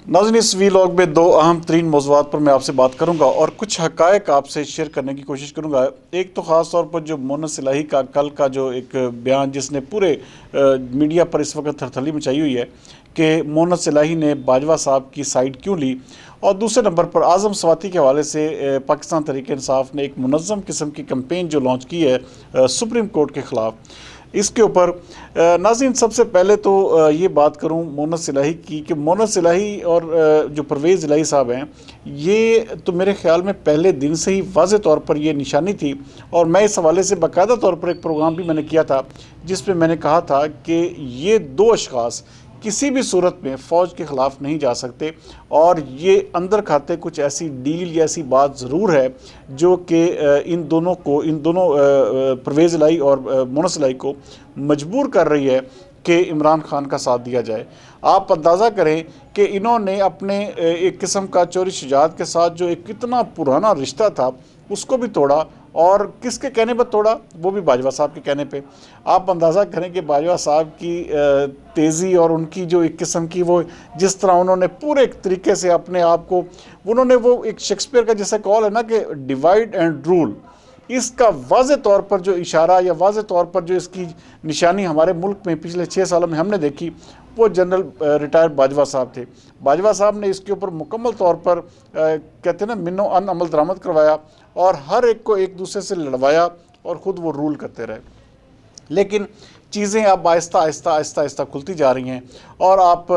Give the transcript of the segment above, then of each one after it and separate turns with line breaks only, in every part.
नाज़रीन, इस वीलॉग में दो अहम तरीन मौज़ूआत पर मैं आपसे बात करूंगा और कुछ हक़ाइक़ आपसे शेयर करने की कोशिश करूंगा। एक तो ख़ास तौर पर जो मोनस इलाही का कल का जो एक बयान जिसने पूरे मीडिया पर इस वक्त थरथली मचाई हुई है कि मोनस इलाही ने बाजवा साहब की साइड क्यों ली, और दूसरे नंबर पर आज़म स्वाति के हवाले से पाकिस्तान तहरीक इंसाफ ने एक मुनज़्ज़म किस्म की कैंपेन जो लॉन्च की है सुप्रीम कोर्ट के ख़िलाफ़, इसके ऊपर नाज़रीन सबसे पहले तो ये बात करूं मोनस इलाही की कि मोनस इलाही और जो परवेज़ इलाही साहब हैं, ये तो मेरे ख़्याल में पहले दिन से ही वाज़े तौर पर ये निशानी थी। और मैं इस हवाले से बाकायदा तौर पर एक प्रोग्राम भी मैंने किया था जिसमें मैंने कहा था कि ये दो अशख़ास किसी भी सूरत में फ़ौज के ख़िलाफ़ नहीं जा सकते, और ये अंदर खाते कुछ ऐसी डील या ऐसी बात ज़रूर है जो कि इन दोनों परवेज़ इलाही और मोनस इलाही को मजबूर कर रही है कि इमरान खान का साथ दिया जाए। आप अंदाज़ा करें कि इन्होंने अपने एक किस्म का चोरी शुजात के साथ जो एक कितना पुराना रिश्ता था उसको भी तोड़ा, और किसके कहने पर तोड़ा, वो भी बाजवा साहब के कहने पे। आप अंदाज़ा करें कि बाजवा साहब की तेज़ी और उनकी जो एक किस्म की वो जिस तरह उन्होंने पूरे एक तरीके से अपने आप को उन्होंने वो एक शेक्सपियर का जैसा कॉल है ना कि डिवाइड एंड रूल, इसका वाज़े तौर पर जो इशारा या वाज़े तौर पर जो इसकी निशानी हमारे मुल्क में पिछले 6 सालों में हमने देखी, वो जनरल रिटायर्ड बाजवा साहब थे। बाजवा साहब ने इसके ऊपर मुकम्मल तौर पर कहते हैं ना मिनो अन अमल दरामद करवाया और हर एक को एक दूसरे से लड़वाया और ख़ुद वो रूल करते रहे। लेकिन चीज़ें अब आहिस्ता आहिस्ता आहिस्ता आहिस्ता खुलती जा रही हैं, और आप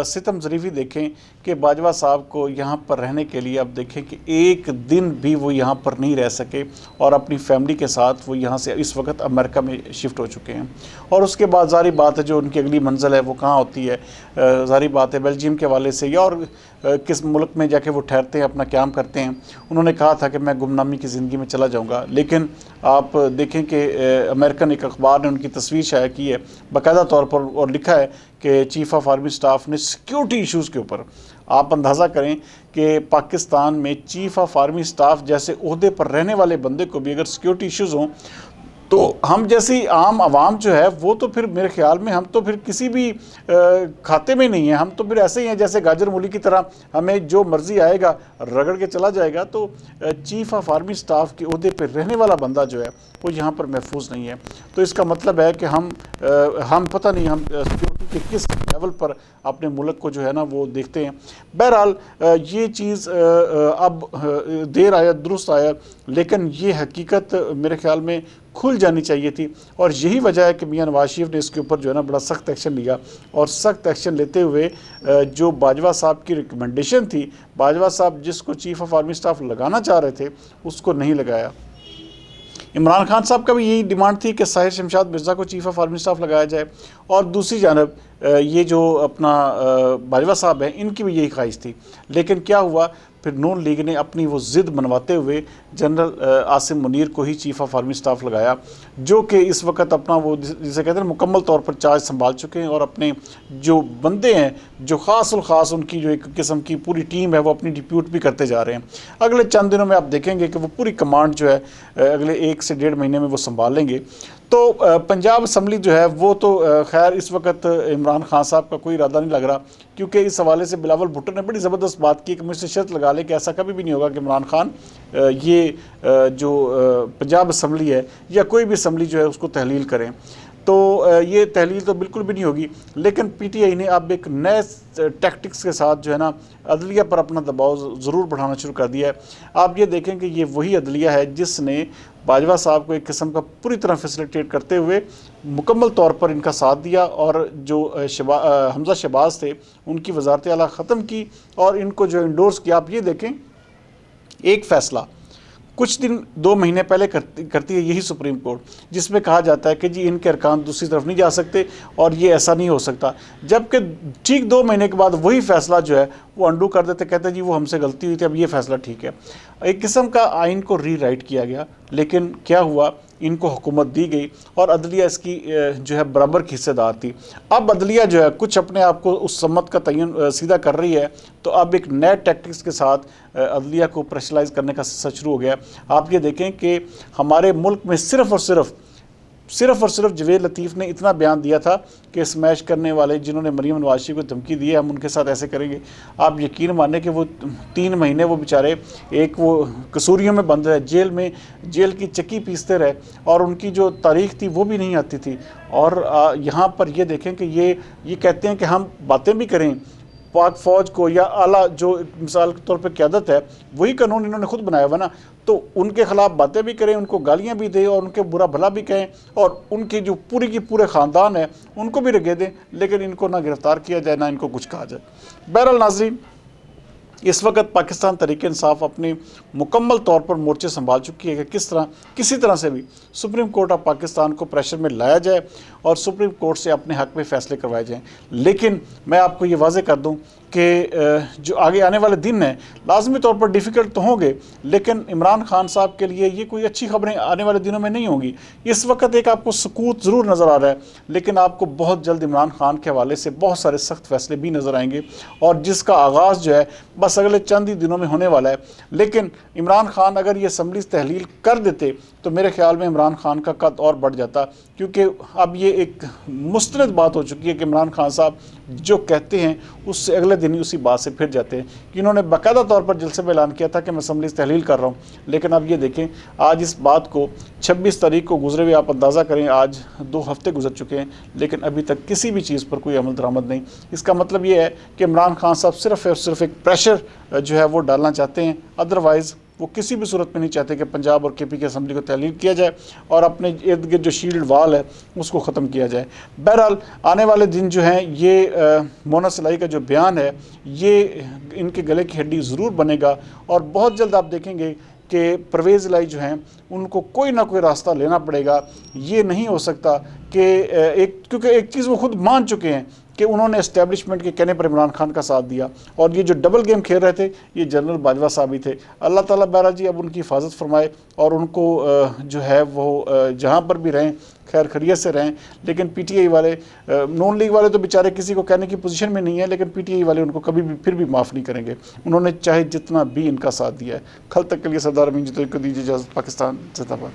सितम ज़रीफ़ी देखें कि बाजवा साहब को यहाँ पर रहने के लिए अब देखें कि एक दिन भी वो यहाँ पर नहीं रह सके, और अपनी फैमिली के साथ वो यहाँ से इस वक्त अमेरिका में शिफ्ट हो चुके हैं। और उसके बाद ज़ाहिर बात है जो उनकी अगली मंजिल है वो कहाँ होती है, ज़ाहिर बात है बेल्जियम के हवाले से या और किस मुल्क में जाके वो ठहरते हैं, अपना क़याम करते हैं। उन्होंने कहा था कि मैं गुमनामी की ज़िंदगी में चला जाऊँगा, लेकिन आप देखें कि अमेरिकन एक अखबार ने उनकी तस्वीर शाया की है बाकायदा तौर पर, और लिखा है कि चीफ़ ऑफ आर्मी स्टाफ ने सिक्योरिटी इश्यूज़ के ऊपर, आप अंदाज़ा करें कि पाकिस्तान में चीफ़ ऑफ आर्मी स्टाफ जैसे ओहदे पर रहने वाले बंदे को भी अगर सिक्योरिटी इश्यूज़ हों तो हम जैसी आम आवाम जो है वो तो फिर मेरे ख्याल में हम तो फिर किसी भी खाते में नहीं है, हम तो फिर ऐसे ही हैं जैसे गाजर मूली की तरह, हमें जो मर्ज़ी आएगा रगड़ के चला जाएगा। तो चीफ़ ऑफ आर्मी स्टाफ के ओहदे पर रहने वाला बंदा जो है वो यहाँ पर महफूज नहीं है। तो इसका मतलब है कि हम पता नहीं हम सिक्योरिटी के किस लेवल पर अपने मुल्क को जो है ना वो देखते हैं। बहरहाल ये चीज़ अब देर आया दुरुस्त आया, लेकिन ये हकीकत मेरे ख्याल में खुल जानी चाहिए थी, और यही वजह है कि मियां नवाज शरीफ ने इसके ऊपर जो है ना बड़ा सख्त एक्शन लिया। और सख्त एक्शन लेते हुए जो बाजवा साहब की रिकमेंडेशन थी, बाजवा साहब जिसको चीफ़ ऑफ आर्मी स्टाफ लगाना चाह रहे थे उसको नहीं लगाया। इमरान खान साहब का भी यही डिमांड थी कि साहिर शमशाद मिर्ज़ा को चीफ़ ऑफ आर्मी स्टाफ लगाया जाए, और दूसरी जानब ये जो अपना बाजवा साहब हैं इनकी भी यही ख्वाहिश थी। लेकिन क्या हुआ, फिर नून लीग ने अपनी वो ज़िद मनवाते हुए जनरल आसिम मुनीर को ही चीफ़ ऑफ आर्मी स्टाफ लगाया, जो कि इस वक्त अपना वो जिसे कहते हैं मुकम्मल तौर पर चार्ज संभाल चुके हैं, और अपने जो बंदे हैं जो ख़ास उनकी जो एक किस्म की पूरी टीम है वो अपनी डिप्यूट भी करते जा रहे हैं। अगले चंद दिनों में आप देखेंगे कि वो पूरी कमांड जो है अगले 1 से 1.5 महीने में वो संभाल लेंगे। तो पंजाब असम्बली जो है वो तो खैर इस वक्त इमरान खान साहब का कोई इरादा नहीं लग रहा, क्योंकि इस हवाले से बिलावल भुट्टो ने बड़ी ज़बरदस्त बात की कि मुझसे शर्त लगा ले कि ऐसा कभी भी नहीं होगा कि इमरान खान ये जो पंजाब असम्बली है या कोई भी असम्बली जो है उसको तहलील करें। तो ये तहलील तो बिल्कुल भी नहीं होगी। लेकिन पीटीआई ने अब एक नए टैक्टिक्स के साथ जो है ना अदलिया पर अपना दबाव ज़रूर बढ़ाना शुरू कर दिया है। आप ये देखें कि ये वही अदलिया है जिसने बाजवा साहब को एक किस्म का पूरी तरह फैसिलिटेट करते हुए मुकम्मल तौर पर इनका साथ दिया, और जो हमजा शहबाज थे उनकी वज़ारत आला ख़त्म की और इनको जो इंडोर्स किया। आप ये देखें एक फ़ैसला कुछ दिन 2 महीने पहले करती है यही सुप्रीम कोर्ट, जिसमें कहा जाता है कि जी इनके अरकान दूसरी तरफ नहीं जा सकते और ये ऐसा नहीं हो सकता, जबकि ठीक 2 महीने के बाद वही फ़ैसला जो है वो अंडू कर देते, कहते हैं जी वो हमसे गलती हुई थी, अब ये फ़ैसला ठीक है। एक किस्म का आइन को रीराइट किया गया। लेकिन क्या हुआ, इनको हुकूमत दी गई और अदलिया इसकी जो है बराबर की हिस्सेदार थी। अब अदलिया जो है कुछ अपने आप को उस सम्मत का तयन सीधा कर रही है, तो अब एक नए टैक्टिक्स के साथ अदलिया को प्रेशराइज़ करने का सिलसिला शुरू हो गया। आप ये देखें कि हमारे मुल्क में सिर्फ़ और सिर्फ صرف اور صرف جوید لطیف نے اتنا بیان دیا تھا کہ اسمیش کرنے والے جنہوں نے مریم نواز شریف کو دھمکی دی ہے ہم ان کے ساتھ ایسے کریں گے، آپ یقین مانیں کہ وہ 3 مہینے وہ بیچارے ایک وہ قصوریوں میں بند رہے، جیل کی چکی پیستے رہے، اور ان کی جو تاریخ تھی وہ بھی نہیں آتی تھی۔ اور یہاں پر یہ دیکھیں کہ یہ کہتے ہیں کہ ہم باتیں بھی کریں، پاک فوج کو یا اعلیٰ جو مثال کے طور پہ قیادت ہے وہی قانون انہوں نے خود بنایا ہوا نا، تو ان کے خلاف باتیں بھی کریں، ان کو گالیاں بھی دیں اور ان کے برا بھلا بھی کہیں، اور ان کی جو پورے خاندان ہے ان کو بھی رگے دیں، لیکن ان کو نہ گرفتار کیا جائے نہ ان کو کچھ کہا جائے۔ بہرحال ناظرین، اس وقت پاکستان تحریک انصاف اپنی مکمل طور پر مورچے سنبھال چکی ہے کہ کسی طرح سے بھی سپریم کورٹ آف پاکستان کو پریشر میں لایا جائے اور سپریم کورٹ سے اپنے حق میں فیصلے کروائے جائیں۔ لیکن میں آپ کو یہ واضح کر دوں کہ جو آگے آنے والے دن ہیں لازمی طور پر ڈیفیکلٹ تو ہوں گے، لیکن عمران خان صاحب کے لیے یہ کوئی اچھی خبریں آنے والے دنوں میں نہیں ہوں گی۔ اس وقت ایک آپ کو سکوت ضرور نظر آ رہا ہے، لیکن آپ کو بہت جلد عمران خان کے حوالے سے بہت سارے سخت فیصلے بھی نظر آئیں گے، اور جس کا آغاز جو ہے بس اگلے چند ہی دنوں میں ہونے والا ہے۔ لیکن عمران خان اگر یہ اسمبلیز تحلیل کر دیتے تو میرے خیال میں عمران خان کا قد اور بڑھ جاتا، کیونکہ اب یہ ایک مستند بات ہو چکی ہے کہ عمران خان صاحب جو کہتے ہیں اس سے اگلے دن ہی اسی بات سے پھر جاتے ہیں، کہ انہوں نے باقاعدہ طور پر جلسے میں اعلان کیا تھا کہ میں اسمبلیز تحلیل کر رہا ہوں، لیکن اب یہ دیکھیں آج اس بات کو 26 تاریخ کو گزرے ہوئے آپ اندازہ کریں آج 2 ہفتے گزر چکے ہیں، لیکن ابھی تک کسی بھی چیز پر کوئی عمل درآمد نہیں۔ اس کا مطلب یہ ہے کہ عمران خان صاحب صرف اور صرف ایک پریشر جو ہے وہ ڈالنا چاہتے ہیں، ادروائز وہ کسی بھی صورت میں نہیں چاہتے کہ پنجاب اور کے پی کی اسمبلی کو تحلیل کیا جائے اور اپنے ارد گرد جو شیلڈ وال ہے اس کو ختم کیا جائے۔ بہرحال آنے والے دن جو ہیں یہ مونا سلائی کا جو بیان ہے یہ ان کے گلے کی ہڈی ضرور بنے گا، اور بہت جلد آپ دیکھیں گے کہ پرویز الہی جو ہیں ان کو کوئی نہ کوئی راستہ لینا پڑے گا۔ یہ نہیں ہو سکتا کہ کیونکہ ایک چیز وہ خود مان چکے ہیں کہ انہوں نے اسٹیبلشمنٹ کے کہنے پر عمران خان کا ساتھ دیا، اور یہ جو ڈبل گیم کھیل رہے تھے یہ جنرل باجوہ صاحب ہی تھے۔ اللہ تعالیٰ بہرحال جی اب ان کی حفاظت فرمائے اور ان کو جو ہے وہ جہاں پر بھی رہیں خیر خیریت سے رہیں، لیکن پی ٹی آئی والے نون لیگ والے تو بیچارے کسی کو کہنے کی پوزیشن میں نہیں ہیں، لیکن پی ٹی آئی والے ان کو کبھی بھی پھر بھی معاف نہیں کریں گے، انہوں نے چاہے جتنا بھی ان کا ساتھ دیا ہے۔ کل تک کے لیے سردار امین جتوئی کو دیجیے اجازت۔ پاکستان زندہ باد۔